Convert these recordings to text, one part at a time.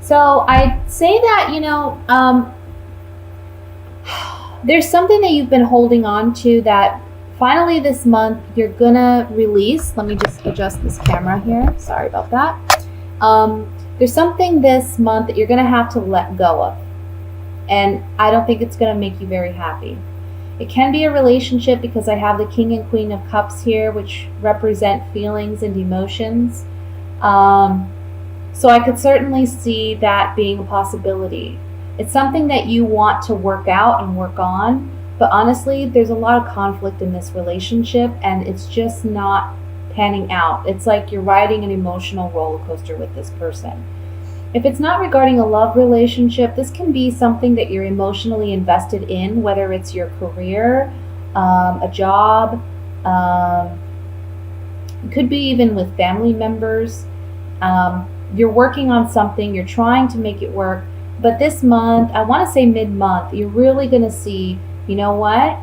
So I'd say that, there's something that you've been holding on to that finally this month you're gonna release. Let me just adjust this camera here. Sorry about that. There's something this month that you're gonna have to let go of. And I don't think it's gonna make you very happy. It can be a relationship because I have the King and Queen of Cups here, which represent feelings and emotions. So I could certainly see that being a possibility. It's something that you want to work out and work on, but honestly, there's a lot of conflict in this relationship and it's just not panning out. It's like you're riding an emotional roller coaster with this person. If it's not regarding a love relationship, this can be something that you're emotionally invested in, whether it's your career, a job, it could be even with family members. You're working on something, you're trying to make it work, but this month, I want to say mid-month, you're really going to see, you know what?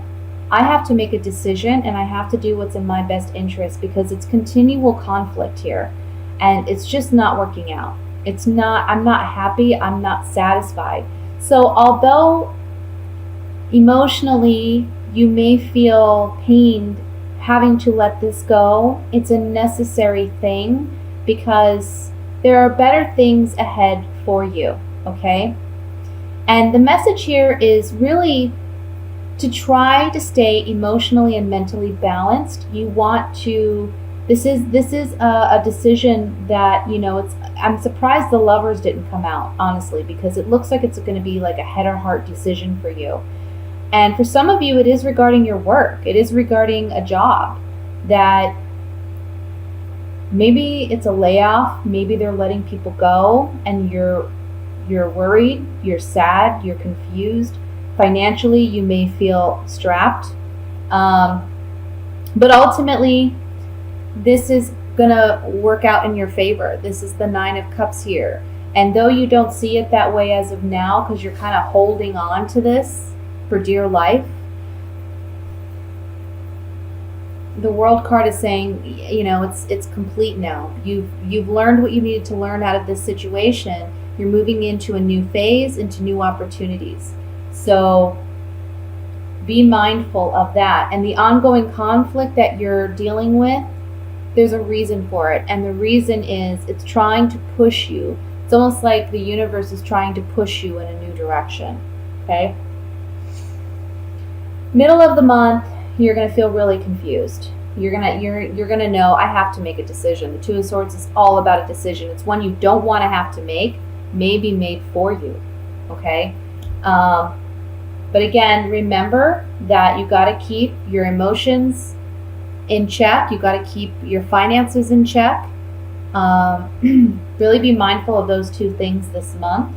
I have to make a decision and I have to do what's in my best interest because it's continual conflict here and it's just not working out. I'm not happy, I'm not satisfied. So although emotionally you may feel pained having to let this go, it's a necessary thing because there are better things ahead for you, okay? And the message here is really to try to stay emotionally and mentally balanced. You want to, this is a decision that, I'm surprised the Lovers didn't come out, honestly, because it looks like it's going to be like a head or heart decision for you. And for some of you, it is regarding your work. It is regarding a job that maybe it's a layoff, maybe they're letting people go and you're worried, you're sad, you're confused. Financially, you may feel strapped. But ultimately, this is going to work out in your favor. This is the Nine of Cups here. And though you don't see it that way as of now, because you're kind of holding on to this for dear life, the World card is saying, it's complete now. You've learned what you needed to learn out of this situation. You're moving into a new phase, into new opportunities. So be mindful of that. And the ongoing conflict that you're dealing with, there's a reason for it. And the reason is it's trying to push you. It's almost like the universe is trying to push you in a new direction. Okay? Middle of the month, you're going to feel really confused. You're gonna know I have to make a decision. The Two of Swords is all about a decision. It's one you don't want to have to make, may be made for you. Okay? But again, remember that you got to keep your emotions in check. You got to keep your finances in check. Really be mindful of those two things this month.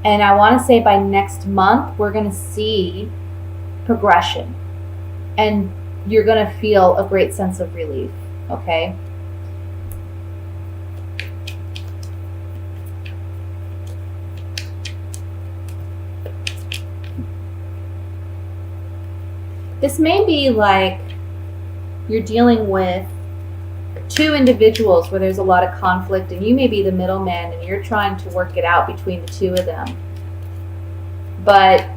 And I want to say by next month, we're going to see progression. And you're going to feel a great sense of relief. Okay? This may be like you're dealing with two individuals where there's a lot of conflict and you may be the middleman and you're trying to work it out between the two of them. But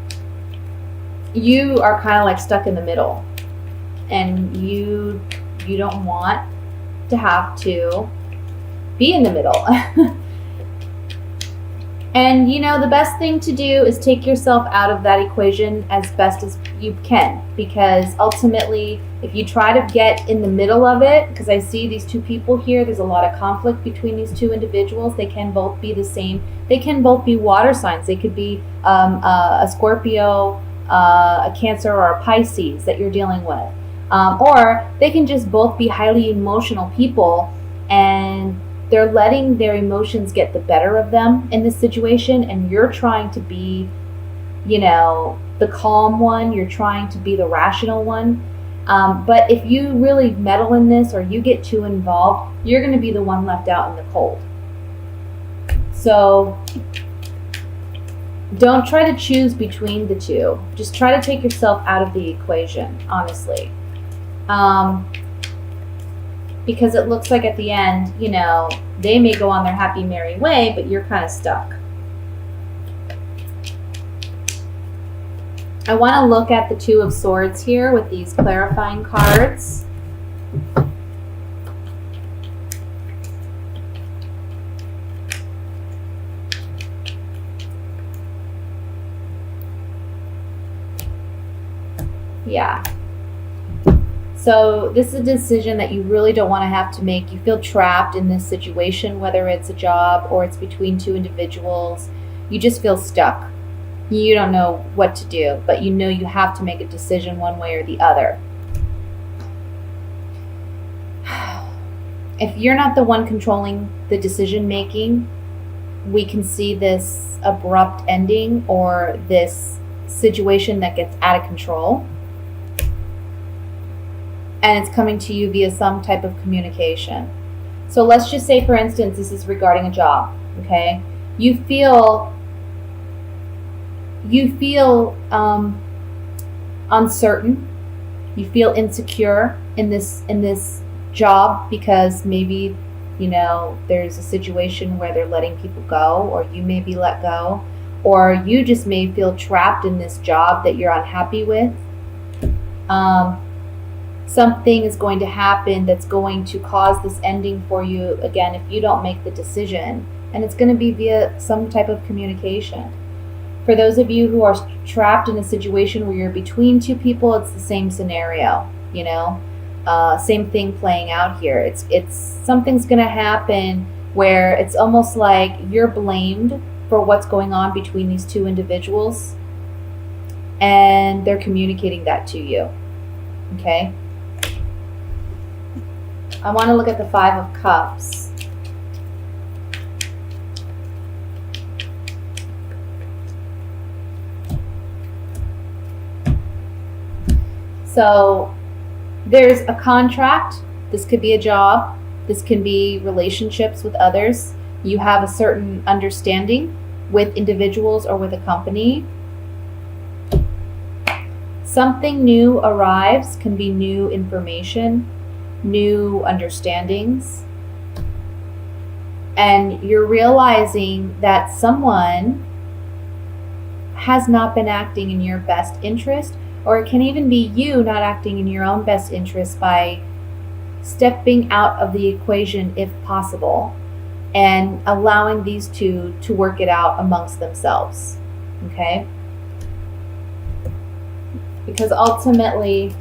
you are kind of like stuck in the middle and you don't want to have to be in the middle. And the best thing to do is take yourself out of that equation as best as you can, because ultimately if you try to get in the middle of it, because I see these two people here, there's a lot of conflict between these two individuals. They can both be the same. They can both be water signs. They could be a Scorpio, a Cancer, or a Pisces that you're dealing with. Or they can just both be highly emotional people and they're letting their emotions get the better of them in this situation, and you're trying to be, the calm one. You're trying to be the rational one. But if you really meddle in this or you get too involved, you're going to be the one left out in the cold. So don't try to choose between the two. Just try to take yourself out of the equation, honestly. Because it looks like at the end, you know, they may go on their happy, merry way, but you're kind of stuck. I want to look at the Two of Swords here with these clarifying cards. Yeah. So this is a decision that you really don't want to have to make. You feel trapped in this situation, whether it's a job or it's between two individuals. You just feel stuck. You don't know what to do, but you know you have to make a decision one way or the other. If you're not the one controlling the decision making, we can see this abrupt ending or this situation that gets out of control. And it's coming to you via some type of communication. So let's just say, for instance, this is regarding a job, okay? You feel uncertain. You feel insecure in this job because maybe, you know, there's a situation where they're letting people go, or you may be let go, or you just may feel trapped in this job that you're unhappy with. Something is going to happen that's going to cause this ending for you, again, if you don't make the decision. And it's going to be via some type of communication. For those of you who are trapped in a situation where you're between two people, it's the same scenario, you know? Same thing playing out here. It's something's going to happen where it's almost like you're blamed for what's going on between these two individuals. And they're communicating that to you, okay? I want to look at the Five of Cups. So there's a contract. This could be a job. This can be relationships with others. You have a certain understanding with individuals or with a company. Something new arrives, can be new information, new understandings, and you're realizing that someone has not been acting in your best interest, or it can even be you not acting in your own best interest by stepping out of the equation if possible and allowing these two to work it out amongst themselves, okay? Because ultimately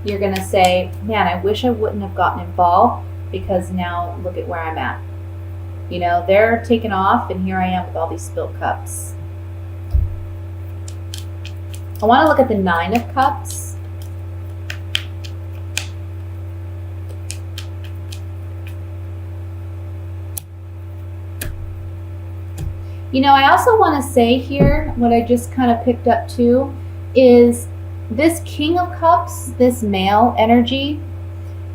you're going to say, man, I wish I wouldn't have gotten involved, because now look at where I'm at. You know, they're taken off and here I am with all these spilled cups. I want to look at the Nine of Cups. You know, I also want to say here, what I just kind of picked up too, is this King of Cups, this male energy,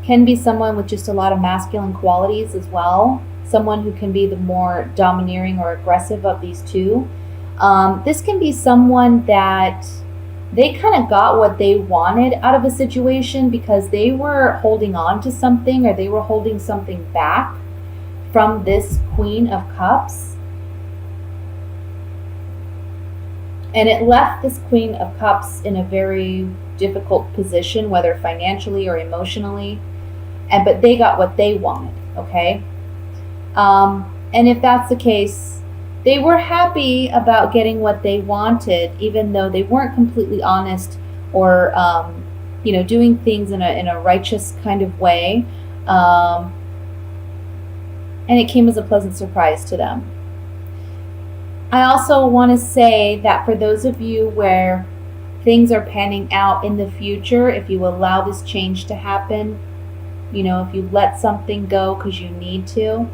can be someone with just a lot of masculine qualities as well. Someone who can be the more domineering or aggressive of these two. This can be someone that they kind of got what they wanted out of a situation because they were holding on to something, or they were holding something back from this Queen of Cups. And it left this Queen of Cups in a very difficult position, whether financially or emotionally. But they got what they wanted, okay? And if that's the case, they were happy about getting what they wanted, even though they weren't completely honest or, you know, doing things in a righteous kind of way. And it came as a pleasant surprise to them. I also want to say that for those of you where things are panning out in the future, if you allow this change to happen, you know, if you let something go because you need to,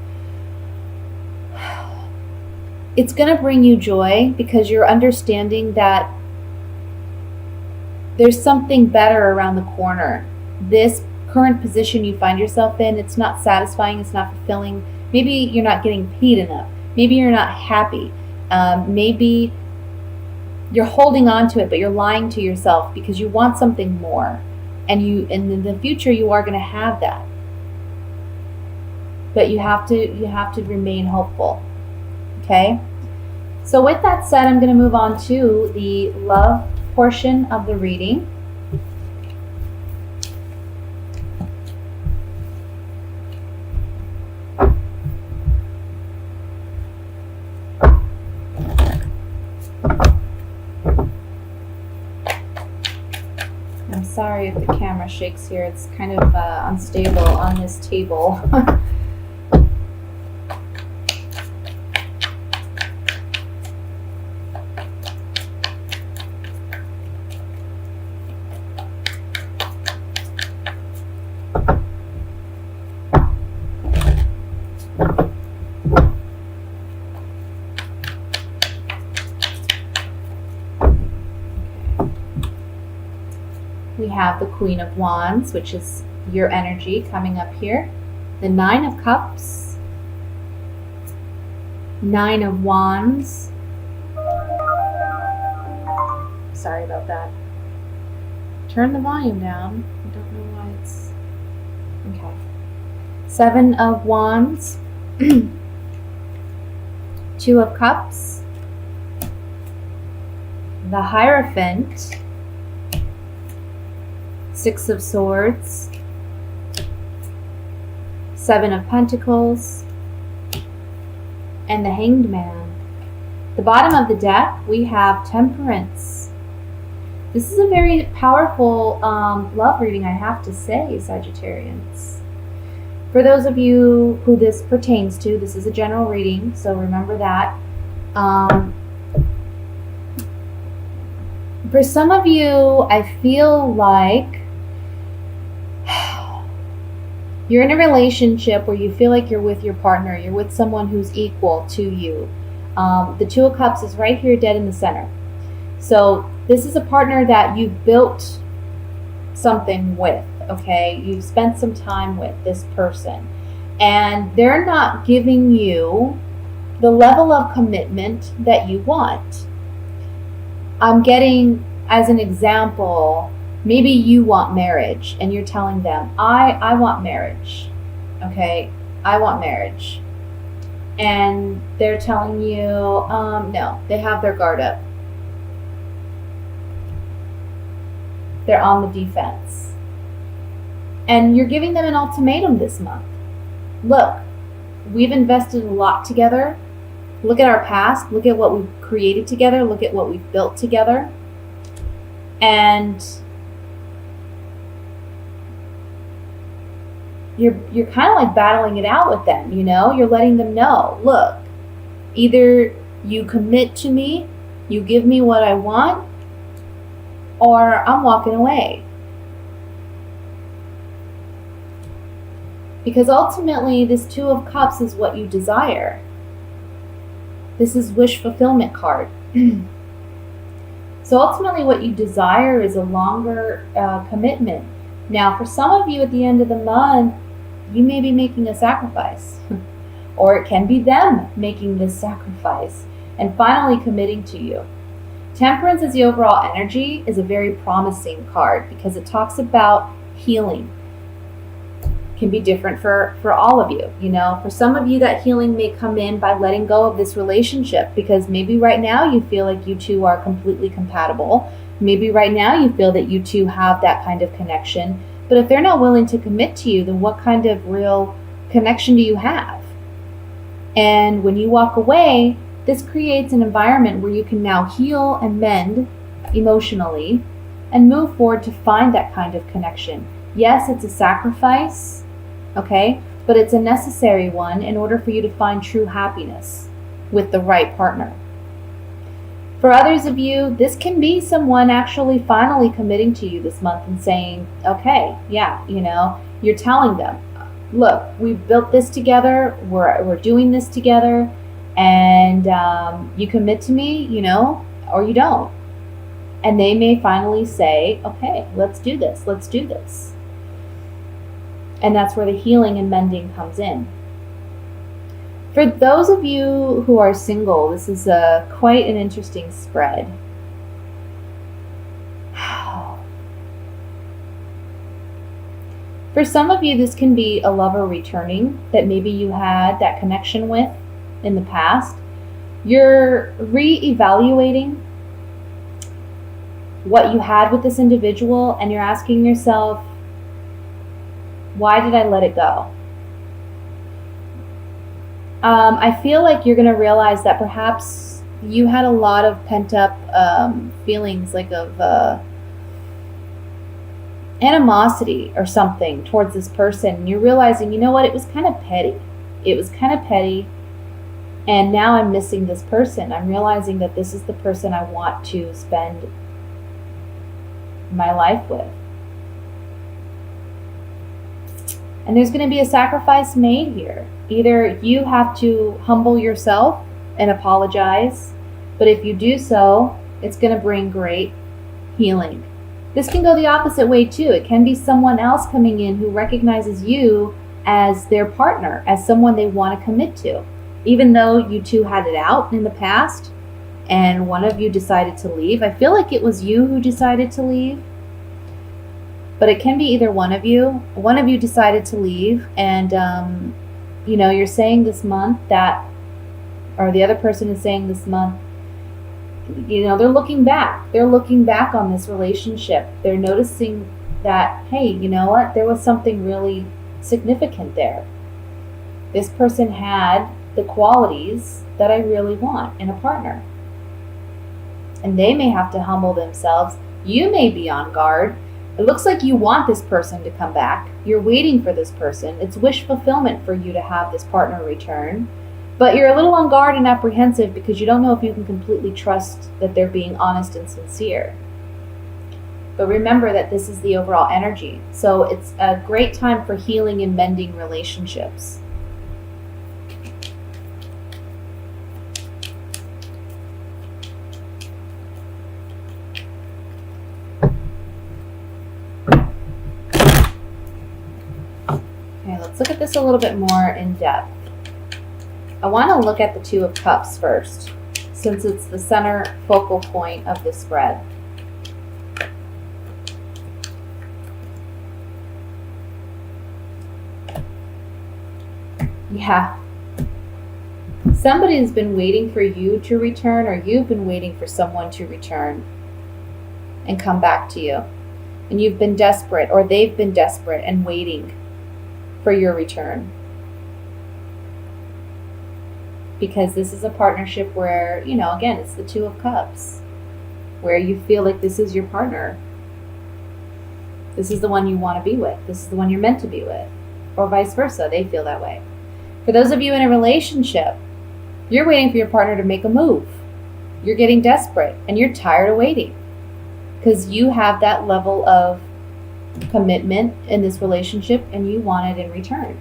it's going to bring you joy, because you're understanding that there's something better around the corner. This current position you find yourself in, it's not satisfying, it's not fulfilling. Maybe you're not getting paid enough. Maybe you're not happy. Maybe you're holding on to it, but you're lying to yourself because you want something more. And in the future, you are going to have that. but you have to remain hopeful. Okay? So with that said, I'm going to move on to the love portion of the reading. I'm sorry if the camera shakes here. It's kind of unstable on this table. We have the Queen of Wands, which is your energy coming up here. The Nine of Cups. Nine of Wands. Sorry about that. Turn the volume down. I don't know why it's... Okay. Seven of Wands. Two of Cups. The Hierophant. Six of Swords, Seven of Pentacles, and the Hanged Man. The bottom of the deck, we have Temperance. This is a very powerful love reading, I have to say, Sagittarians. For those of you who this pertains to, this is a general reading, so remember that. For some of you, I feel like you're in a relationship where you feel like you're with your partner. You're with someone who's equal to you. The Two of Cups is right here dead in the center. So this is a partner that you've built something with, okay? You've spent some time with this person. And they're not giving you the level of commitment that you want. I'm getting, as an example, maybe you want marriage and you're telling them, I want marriage, okay? I want marriage. And they're telling you, no, they have their guard up. They're on the defense. And you're giving them an ultimatum this month. Look, we've invested a lot together. Look at our past. Look at what we've created together. Look at what we've built together. And you're kind of like battling it out with them, you know? You're letting them know, look, either you commit to me, you give me what I want, or I'm walking away. Because ultimately, this Two of Cups is what you desire. This is wish fulfillment card. So ultimately what you desire is a longer commitment. Now, for some of you at the end of the month, you may be making a sacrifice. Or it can be them making this sacrifice and finally committing to you. Temperance as the overall energy is a very promising card because it talks about healing. It can be different for all of you. You know, for some of you, that healing may come in by letting go of this relationship because maybe right now you feel like you two are completely compatible. Maybe right now you feel that you two have that kind of connection. But if they're not willing to commit to you, then what kind of real connection do you have? And when you walk away, this creates an environment where you can now heal and mend emotionally and move forward to find that kind of connection. Yes, it's a sacrifice, okay? But it's a necessary one in order for you to find true happiness with the right partner. For others of you, this can be someone actually finally committing to you this month and saying, okay, yeah, you know, you're telling them, look, we've built this together, we're doing this together, and you commit to me, you know, or you don't. And they may finally say, okay, let's do this, let's do this. And that's where the healing and mending comes in. For those of you who are single, this is quite an interesting spread. For For some of you, this can be a lover returning that maybe you had that connection with in the past. You're re-evaluating what you had with this individual, and you're asking yourself, why did I let it go? I feel like you're going to realize that perhaps you had a lot of pent up feelings, like of animosity or something towards this person. And you're realizing, you know what, it was kind of petty. It was kind of petty. And now I'm missing this person. I'm realizing that this is the person I want to spend my life with. And there's going to be a sacrifice made here. Either you have to humble yourself and apologize, but if you do so, it's going to bring great healing. This can go the opposite way too. It can be someone else coming in who recognizes you as their partner, as someone they want to commit to. Even though you two had it out in the past and one of you decided to leave. I feel like it was you who decided to leave. But it can be either one of you. One of you decided to leave, and you're saying this month that, or the other person is saying this month, they're looking back. They're looking back on this relationship. They're noticing that, hey, you know what? There was something really significant there. This person had the qualities that I really want in a partner. And they may have to humble themselves. You may be on guard. It looks like you want this person to come back. You're waiting for this person. It's wish fulfillment for you to have this partner return. But you're a little on guard and apprehensive because you don't know if you can completely trust that they're being honest and sincere. But remember that this is the overall energy. So it's a great time for healing and mending relationships. Let's look at this a little bit more in depth. I want to look at the Two of Cups first, since it's the center focal point of the spread. Yeah. Somebody's been waiting for you to return, or you've been waiting for someone to return and come back to you. And you've been desperate, or they've been desperate and waiting for your return. Because this is a partnership where, again, it's the Two of Cups, where you feel like this is your partner. This is the one you want to be with. This is the one you're meant to be with. Or vice versa, they feel that way. For those of you in a relationship, you're waiting for your partner to make a move. You're getting desperate and you're tired of waiting because you have that level of commitment in this relationship and you want it in return.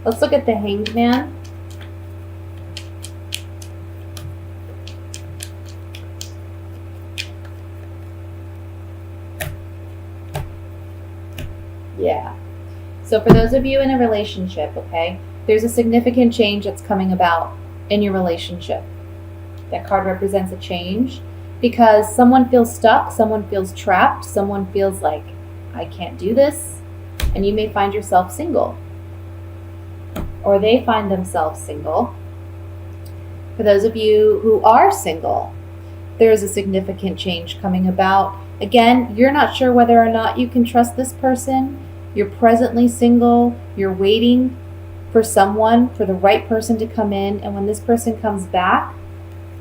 Let's look at the Hanged Man. Yeah. So for those of you in a relationship, okay, there's a significant change that's coming about in your relationship. That card represents a change because someone feels stuck, someone feels trapped, someone feels like, I can't do this, and you may find yourself single. Or they find themselves single. For those of you who are single, there's a significant change coming about. Again, you're not sure whether or not you can trust this person. You're presently single. You're waiting for someone, for the right person to come in. And when this person comes back,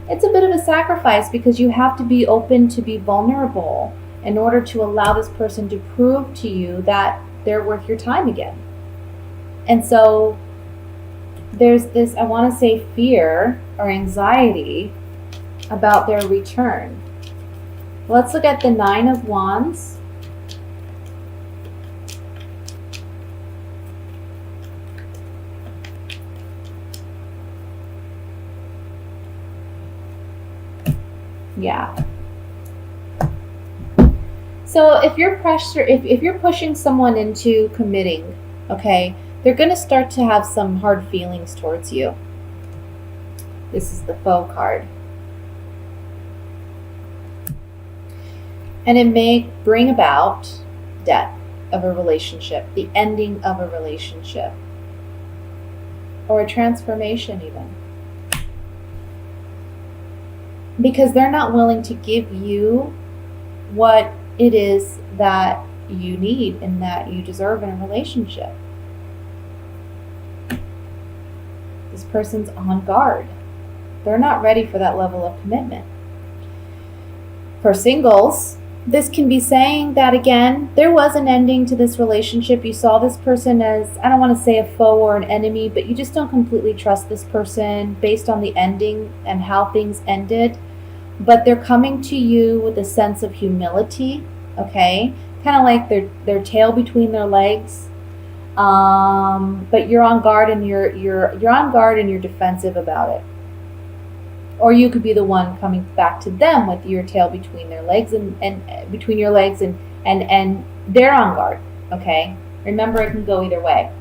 it's a bit of a sacrifice because you have to be open to be vulnerable in order to allow this person to prove to you that they're worth your time again. And so there's this, I want to say, fear or anxiety about their return. Let's look at the Nine of Wands. Yeah. So if you're if you're pushing someone into committing, okay, they're going to start to have some hard feelings towards you. This is the Foe card. And it may bring about death. of a relationship, the ending of a relationship, or a transformation even. Because they're not willing to give you what it is that you need and that you deserve in a relationship. This person's on guard. They're not ready for that level of commitment. For singles, this can be saying that, again, there was an ending to this relationship. You saw this person as, I don't want to say a foe or an enemy, but you just don't completely trust this person based on the ending and how things ended. But they're coming to you with a sense of humility, okay? Kind of like their tail between their legs. But you're on guard and you're on guard and you're defensive about it. Or you could be the one coming back to them with your tail between their legs and between your legs and they're on guard, okay? Remember, it can go either way.